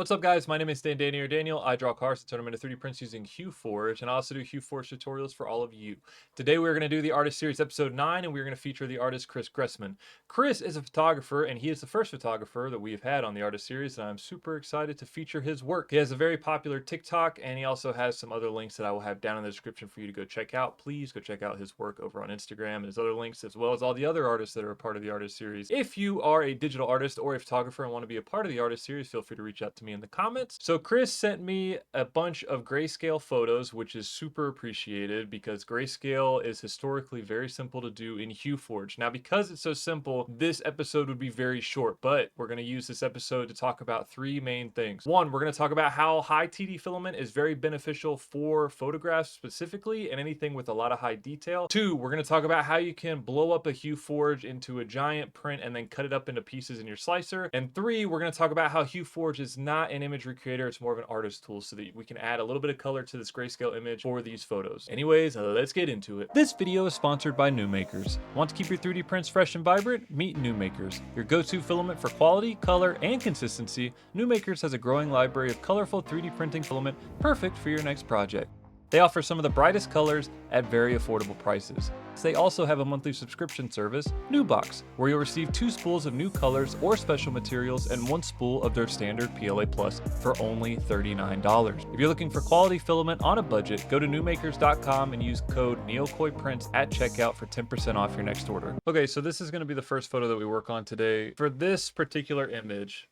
What's up, guys? My name is Daniel or Daniel. I draw cars and turn them into 3D prints using HueForge, and I also do HueForge tutorials for all of you. Today we're going to do the Artist Series Episode 9, and we're going to feature the artist Chris Gressman. Chris is a photographer, and he is the first photographer that we've had on the Artist Series, and I'm super excited to feature his work. He has a very popular TikTok, and he also has some other links that I will have down in the description for you to go check out. Please go check out his work over on Instagram and his other links, as well as all the other artists that are a part of the Artist Series. If you are a digital artist or a photographer and want to be a part of the Artist Series, feel free to reach out to me in the comments. So Chris sent me a bunch of grayscale photos, which is super appreciated because grayscale is historically very simple to do in HueForge. Now, because it's so simple, this episode would be very short, but we're going to use this episode to talk about three main things. One, we're going to talk about how high TD filament is very beneficial for photographs specifically and anything with a lot of high detail. Two, we're going to talk about how you can blow up a HueForge into a giant print and then cut it up into pieces in your slicer. And three, we're going to talk about how HueForge is not an image recreator. It's more of an artist tool so that we can add a little bit of color to this grayscale image for these photos. Anyways, let's get into it. This video is sponsored by NewMakers. Want to keep your 3D prints fresh and vibrant? Meet NewMakers, your go-to filament for quality, color, and consistency. NewMakers has a growing library of colorful 3D printing filament perfect for your next project. They offer some of the brightest colors at very affordable prices. They also have a monthly subscription service, NewBox, where you'll receive 2 spools of new colors or special materials and 1 spool of their standard PLA Plus for only $39. If you're looking for quality filament on a budget, go to newmakers.com and use code NEOKOIPRINTS at checkout for 10% off your next order. Okay, so this is going to be the first photo that we work on today. For this particular image,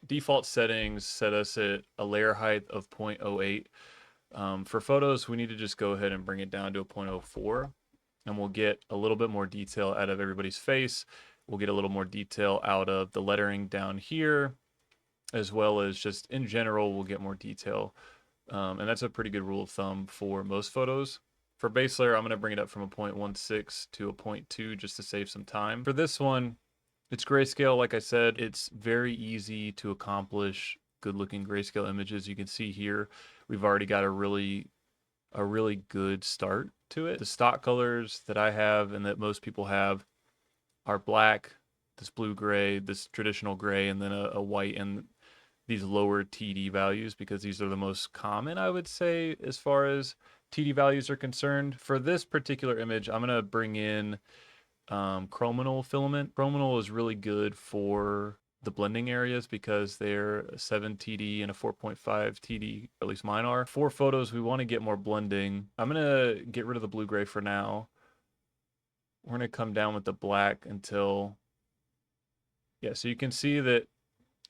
default settings set us at a layer height of 0.08. For photos, we need to just go ahead and bring it down to a 0.04, and we'll get a little bit more detail out of everybody's face. We'll get a little more detail out of the lettering down here, as well as just in general, we'll get more detail. And that's a pretty good rule of thumb for most photos. For base layer, I'm going to bring it up from a 0.16 to a 0.2 just to save some time. For this one, it's grayscale. Like I said, it's very easy to accomplish good looking grayscale images. You can see here, we've already got a really good start to it. The stock colors that I have and that most people have are black, this blue gray, this traditional gray, and then a white and these lower TD values, because these are the most common, I would say, as far as TD values are concerned. For this particular image, I'm gonna bring in chrominal filament. Chrominal is really good for the blending areas because they're a 7 TD and a 4.5 TD, at least mine are. For photos, we want to get more blending. I'm going to get rid of the blue-gray for now. We're going to come down with the black until, yeah, so you can see that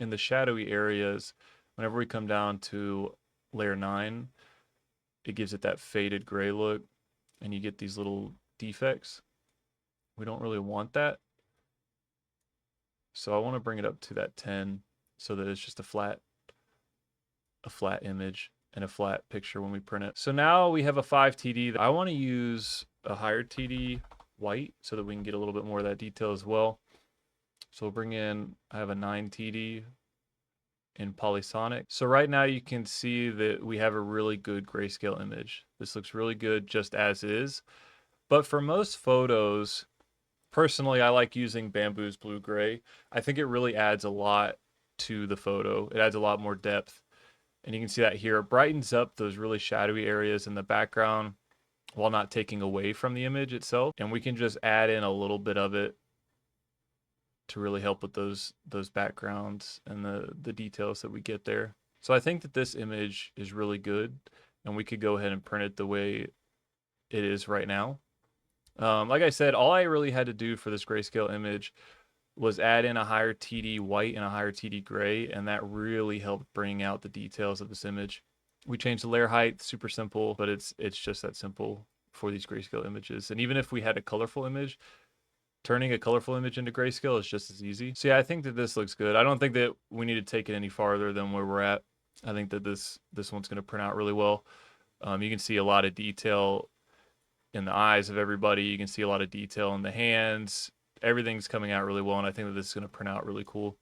in the shadowy areas, whenever we come down to layer 9, it gives it that faded gray look, and you get these little defects. We don't really want that. So I want to bring it up to that 10 so that it's just a flat image and a flat picture when we print it. So now we have a 5 TD. I want to use a higher TD white so that we can get a little bit more of that detail as well. So we'll bring in, I have a 9 TD in Polysonic. So right now you can see that we have a really good grayscale image. This looks really good just as is. But for most photos, personally, I like using Bamboo's blue-gray. I think it really adds a lot to the photo. It adds a lot more depth. And you can see that here. It brightens up those really shadowy areas in the background while not taking away from the image itself. And we can just add in a little bit of it to really help with those backgrounds and the details that we get there. So I think that this image is really good, and we could go ahead and print it the way it is right now. Like I said, all I really had to do for this grayscale image was add in a higher TD white and a higher TD gray, and that really helped bring out the details of this image. We changed the layer height, super simple, but it's just that simple for these grayscale images. And even if we had a colorful image, turning a colorful image into grayscale is just as easy. So yeah, I think that this looks good. I don't think that we need to take it any farther than where we're at. I think that this one's going to print out really well. You can see a lot of detail in the eyes of everybody. You can see a lot of detail in the hands. Everything's coming out really well, and I think that this is going to print out really cool.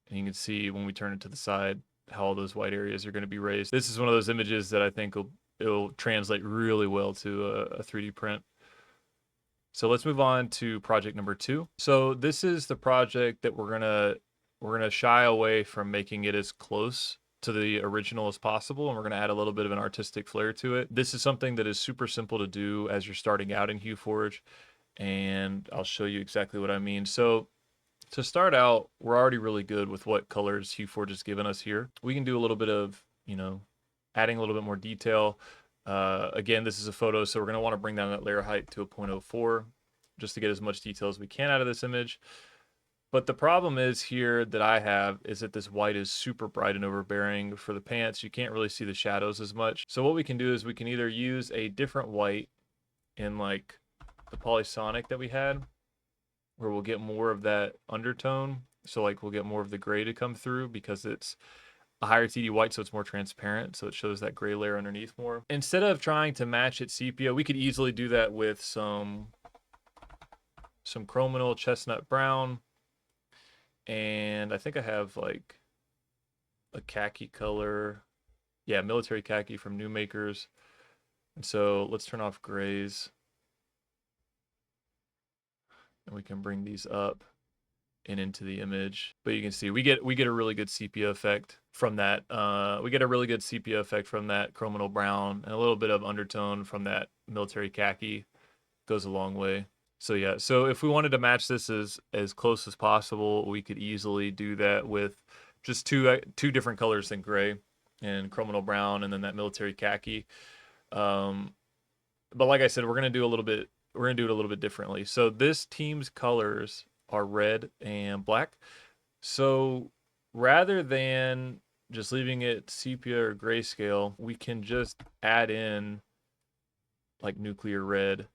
And you can see when we turn it to the side how all those white areas are going to be raised. This is one of those images that I think it'll translate really well to a 3D print. So let's move on to project number 2. So this is the project that we're we're going to shy away from making it as close to the original as possible, and we're going to add a little bit of an artistic flair to it. This is something that is super simple to do as you're starting out in HueForge, and I'll show you exactly what I mean. So to start out, we're already really good with what colors HueForge has given us here. We can do a little bit of, adding a little bit more detail. Again, this is a photo, so we're going to want to bring down that layer height to a 0.04 just to get as much detail as we can out of this image. But the problem is here that I have is that this white is super bright and overbearing. For the pants, you can't really see the shadows as much. So what we can do is we can either use a different white in like the polysonic that we had, where we'll get more of that undertone. So like we'll get more of the gray to come through because it's a higher TD white, so it's more transparent, so it shows that gray layer underneath more. Instead of trying to match it sepia, we could easily do that with some chrominal chestnut brown. And I think I have like a khaki color. Yeah, military khaki from New Makers. And so let's turn off grays. And we can bring these up and into the image. But you can see we get a really good sepia effect from that. We get a really good sepia effect from that chrominal brown, and a little bit of undertone from that military khaki goes a long way. So yeah, so if we wanted to match this as close as possible, we could easily do that with just two different colors than gray and chrominal brown, and then that military khaki. But like I said, we're gonna do it a little bit differently. So this team's colors are red and black. So rather than just leaving it sepia or grayscale, we can just add in like nuclear red.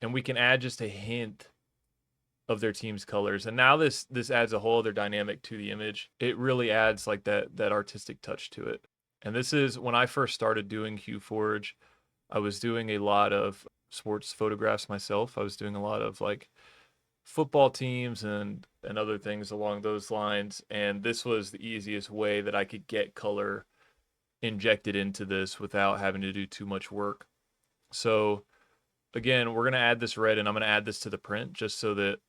And we can add just a hint of their team's colors. And now this adds a whole other dynamic to the image. It really adds like that artistic touch to it. And this is when I first started doing HueForge, I was doing a lot of sports photographs myself. I was doing a lot of like football teams and other things along those lines. And this was the easiest way that I could get color injected into this without having to do too much work. So again, we're going to add this red, and I'm going to add this to the print just so that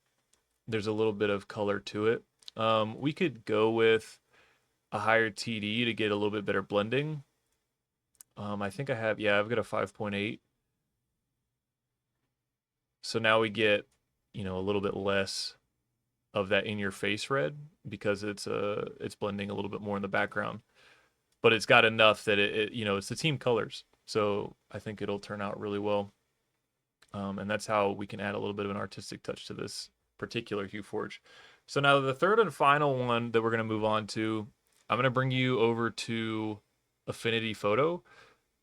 there's a little bit of color to it. We could go with a higher TD to get a little bit better blending. I think I've got a 5.8. So now we get, a little bit less of that in your face red because it's blending a little bit more in the background. But it's got enough that it's the team colors. So I think it'll turn out really well. And that's how we can add a little bit of an artistic touch to this particular HueForge. So now the third and final one that we're going to move on to, I'm going to bring you over to Affinity Photo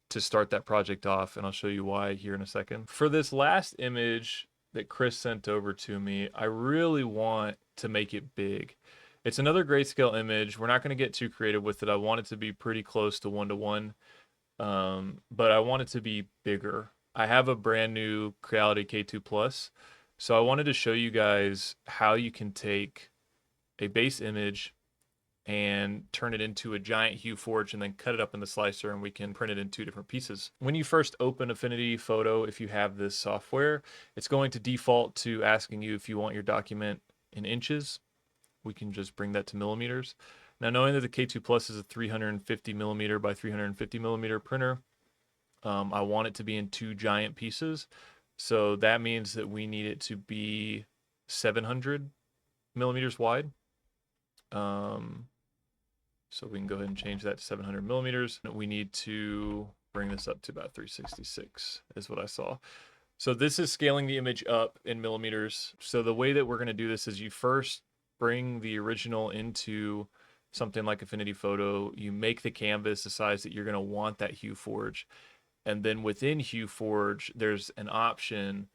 to start that project off, and I'll show you why here in a second. For this last image that Chris sent over to me, I really want to make it big. It's another grayscale image. We're not going to get too creative with it. I want it to be pretty close to 1:1, but I want it to be bigger. I have a brand new Creality K2 Plus, so I wanted to show you guys how you can take a base image and turn it into a giant HueForge and then cut it up in the slicer, and we can print it in two different pieces. When you first open Affinity Photo, if you have this software, it's going to default to asking you if you want your document in inches. We can just bring that to millimeters. Now, knowing that the K2 Plus is a 350 millimeter by 350 millimeter printer, I want it to be in two giant pieces. So that means that we need it to be 700 millimeters wide. So we can go ahead and change that to 700 millimeters. We need to bring this up to about 366 is what I saw. So this is scaling the image up in millimeters. So the way that we're going to do this is you first bring the original into something like Affinity Photo. You make the canvas the size that you're going to want that HueForge. And then within HueForge, there's an option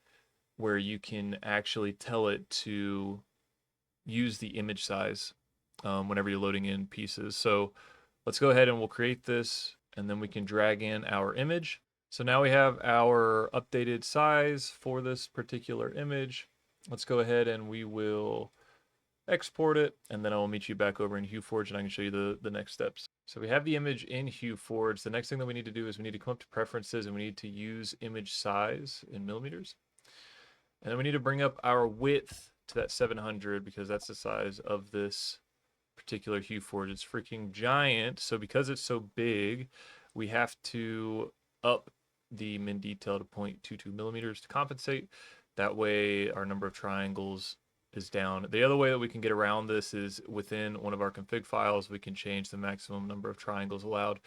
where you can actually tell it to use the image size whenever you're loading in pieces. So let's go ahead and we'll create this, and then we can drag in our image. So now we have our updated size for this particular image. Let's go ahead and we will export it, and then I will meet you back over in HueForge and I can show you the next steps. So we have the image in HueForge. The next thing that we need to do is we need to come up to preferences, and we need to use image size in millimeters. And then we need to bring up our width to that 700 because that's the size of this particular HueForge. It's freaking giant. So because it's so big, we have to up the min detail to 0.22 millimeters to compensate. That way our number of triangles is down. The other way that we can get around this is within one of our config files, we can change the maximum number of triangles allowed,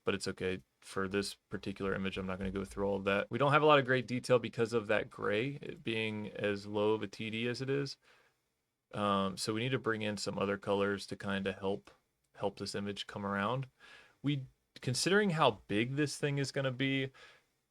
but it's okay. For this particular image, I'm not going to go through all of that. We don't have a lot of great detail because of that gray, it being as low of a TD as it is. So we need to bring in some other colors to kind of help this image come around. Considering how big this thing is going to be,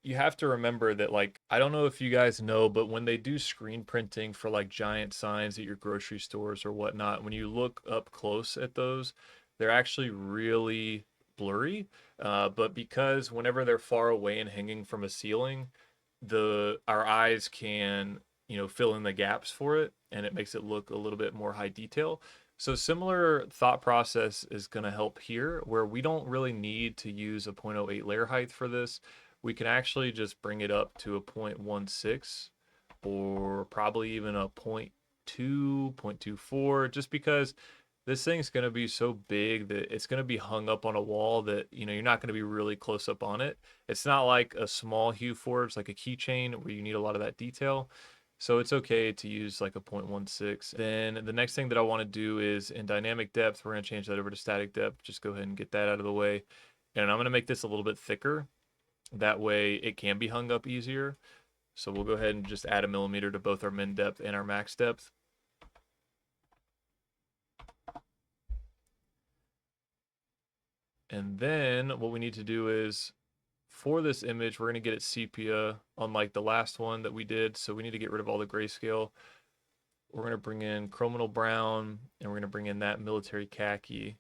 you have to remember that, like, I don't know if you guys know, but when they do screen printing for like giant signs at your grocery stores or whatnot, when you look up close at those, they're actually really blurry. But because whenever they're far away and hanging from a ceiling, our eyes can, fill in the gaps for it, and it makes it look a little bit more high detail. So similar thought process is going to help here, where we don't really need to use a 0.08 layer height for this. We can actually just bring it up to a 0.16 or probably even a 0.2, 0.24, just because this thing's going to be so big that it's going to be hung up on a wall that, you're not going to be really close up on it. It's not like a small HueForge, like a keychain where you need a lot of that detail. So it's okay to use like a 0.16. Then the next thing that I want to do is in dynamic depth, we're going to change that over to static depth. Just go ahead and get that out of the way. And I'm going to make this a little bit thicker. That way it can be hung up easier. So we'll go ahead and just add a millimeter to both our min depth and our max depth. And then what we need to do is, for this image, we're going to get it sepia, unlike the last one that we did. So we need to get rid of all the grayscale. We're going to bring in chrominal brown, and we're going to bring in that military khaki.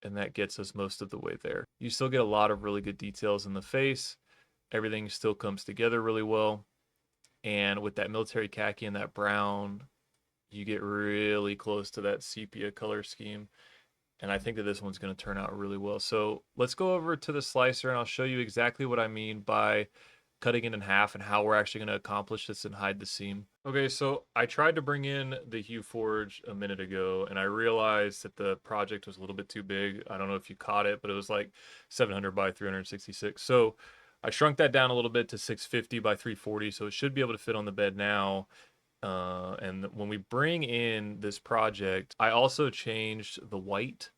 And that gets us most of the way there. You still get a lot of really good details in the face. Everything still comes together really well. And with that military khaki and that brown, you get really close to that sepia color scheme. And I think that this one's going to turn out really well. So let's go over to the slicer and I'll show you exactly what I mean by cutting it in half and how we're actually going to accomplish this and hide the seam. Okay, so I tried to bring in the HueForge a minute ago and I realized that the project was a little bit too big. I don't know if you caught it, but it was like 700 by 366. So I shrunk that down a little bit to 650 by 340, so it should be able to fit on the bed now. And when we bring in this project, I also changed the white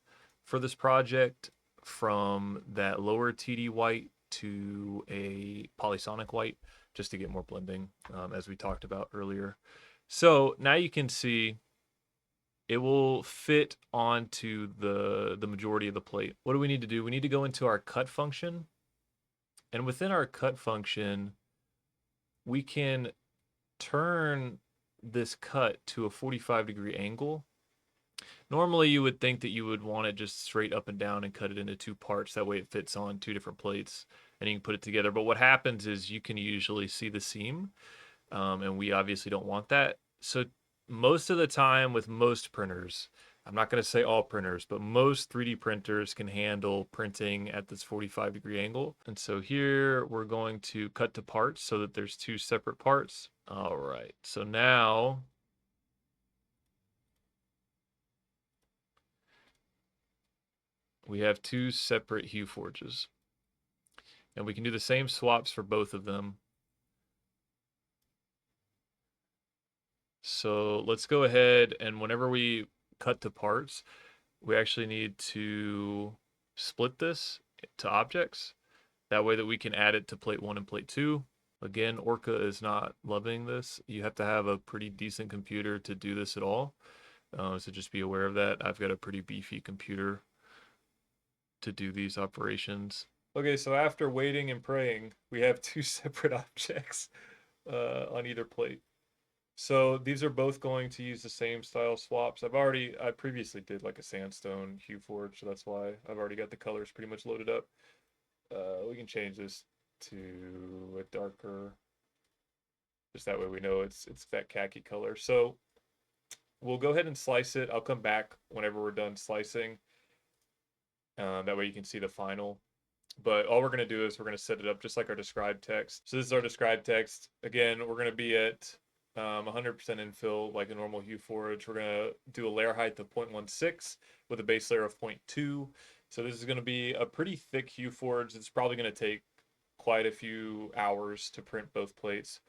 for this project from that lower TD white to a polysonic white, just to get more blending, as we talked about earlier. So now you can see it will fit onto the majority of the plate. What do we need to do? We need to go into our cut function. And within our cut function, we can turn this cut to a 45-degree angle. Normally you would think that you would want it just straight up and down and cut it into two parts. That way it fits on two different plates and you can put it together. But what happens is you can usually see the seam, and we obviously don't want that. So most of the time with most printers, I'm not going to say all printers, but most 3D printers can handle printing at this 45-degree angle. And so here we're going to cut to parts so that there's two separate parts. All right, so now we have two separate HueForges. And we can do the same swaps for both of them. So let's go ahead, and whenever we cut to parts, we actually need to split this to objects. That way that we can add it to plate 1 and plate 2. Again, Orca is not loving this. You have to have a pretty decent computer to do this at all. So just be aware of that. I've got a pretty beefy computer to do these operations. Okay, so after waiting and praying, we have two separate objects on either plate. So these are both going to use the same style swaps. I previously did like a sandstone HueForge, so that's why I've already got the colors pretty much loaded up. We can change this to a darker, just that way we know it's that khaki color. So we'll go ahead and slice it. I'll come back whenever we're done slicing. That way you can see the final. But all we're going to do is we're going to set it up just like our describe text. So this is our describe text. Again, we're going to be at 100% infill like a normal HueForge. We're going to do a layer height of 0.16 with a base layer of 0.2. So this is going to be a pretty thick HueForge. It's probably going to take quite a few hours to print both plates,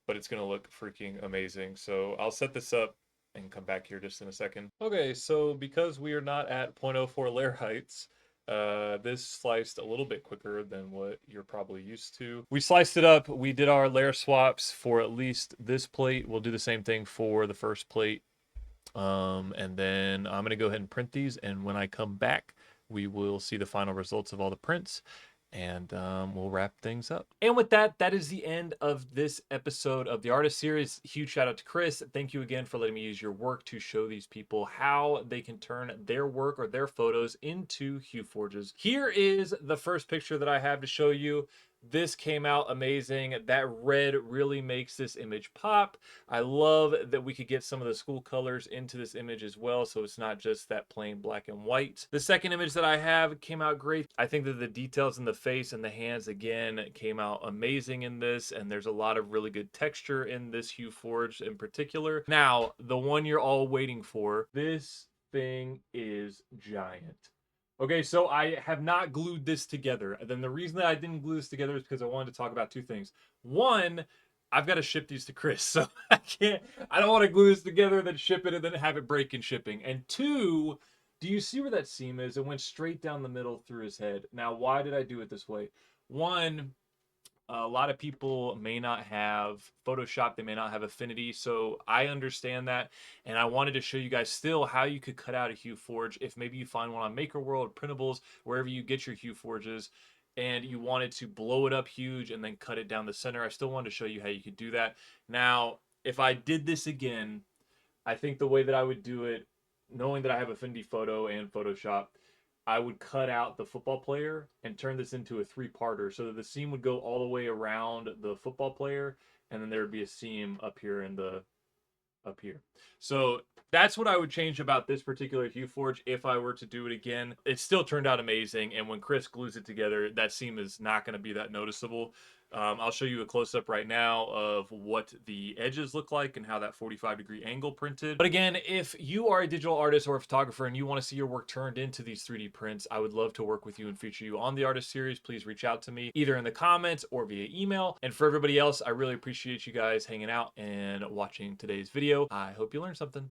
but it's going to look freaking amazing. So I'll set this up and come back here just in a second. Okay, so because we are not at 0.04 layer heights, this sliced a little bit quicker than what you're probably used to. We sliced it up. We did our layer swaps for at least this plate. We'll do the same thing for the first plate. And then I'm going to go ahead and print these. And when I come back, we will see the final results of all the prints. And we'll wrap things up. And with that, that is the end of this episode of the Artist Series. Huge shout out to Chris. Thank you again for letting me use your work to show these people how they can turn their work or their photos into HueForges. Here is the first picture that I have to show you. This came out amazing. That red really makes this image pop. I love that we could get some of the school colors into this image as well, so it's not just that plain black and white. The second image that I have came out great. I think that the details in the face and the hands, again, came out amazing in this, and there's a lot of really good texture in this HueForge in particular. Now, the one you're all waiting for, this thing is giant. Okay, so I have not glued this together. And then the reason that I didn't glue this together is because I wanted to talk about two things. One, I've got to ship these to Chris, so I don't want to glue this together, then ship it, and then have it break in shipping. And two, do you see where that seam is? It went straight down the middle through his head. Now, why did I do it this way? One, a lot of people may not have Photoshop, they may not have Affinity, so I understand that, and I wanted to show you guys still how you could cut out a HueForge if maybe you find one on Maker World, Printables, wherever you get your HueForges, and you wanted to blow it up huge and then cut it down the center. I still wanted to show you how you could do that. Now, if I did this again, I think the way that I would do it, knowing that I have Affinity Photo and Photoshop, I would cut out the football player and turn this into a three-parter so that the seam would go all the way around the football player, and then there would be a seam up here in the up here. So that's what I would change about this particular HueForge if I were to do it again. It still turned out amazing, and when Chris glues it together, that seam is not going to be that noticeable. I'll show you a close-up right now of what the edges look like and how that 45-degree angle printed. But again, if you are a digital artist or a photographer and you want to see your work turned into these 3D prints, I would love to work with you and feature you on the Artist Series. Please reach out to me either in the comments or via email. And for everybody else, I really appreciate you guys hanging out and watching today's video. I hope you learned something.